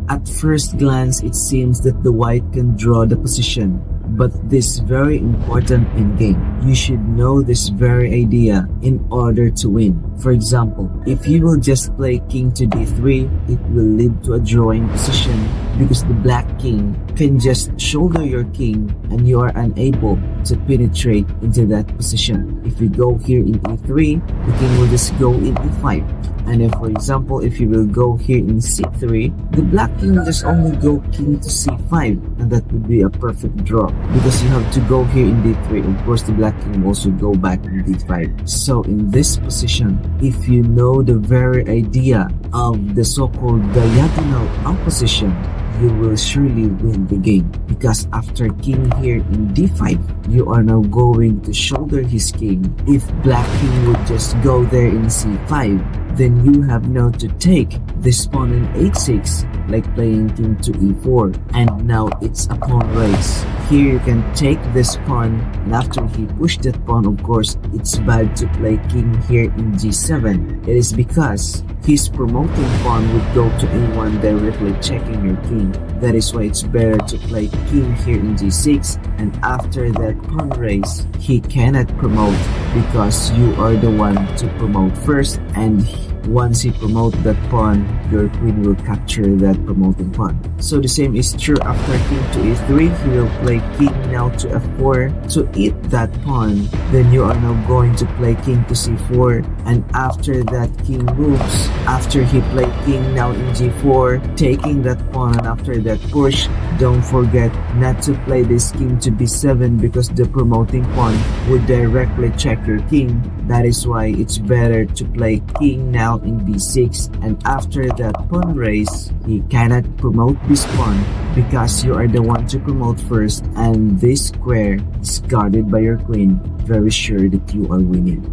At first glance, it seems that the white can draw the position, but this very important in game. You should know this very idea in order to win. For example, if you will just play king to d3, it will lead to a drawing position because the black king can just shoulder your king and you are unable to penetrate into that position. If we go here in e3, the king will just go in e5. And if, for example, if you will go here in c3, the black king will just only go king to c5, and that would be a perfect draw because you have to go here in d3. Of course, the black king will also go back in d5. So in this position, if you know the very idea of the so-called diagonal opposition, you will surely win the game, because after king here in d5, you are now going to shoulder his king. If black king would just go there in c5, then you have now to take this pawn in h6, like playing king to e4, and now it's a pawn race. Here you can take this pawn, and after he pushed that pawn, of course, it's bad to play king here in g7. It is because his promoting pawn would go to a1, directly checking your king. That is why it's better to play king here in g6, and after that pawn race, he cannot promote because you are the one to promote first, and once he promotes that pawn, your queen will capture that promoting pawn. So the same is true after king to e3, he will play king now to f4 to eat that pawn. Then you are now going to play king to c4, and after that king moves, after he played king now in g4, taking that pawn, and after that push, don't forget not to play this king to b7 because the promoting pawn would directly check your king. That is why it's better to play king now in b6, and after that pawn race, he cannot promote this pawn because you are the one to promote first, and this square is guarded by your queen. Very sure that you are winning.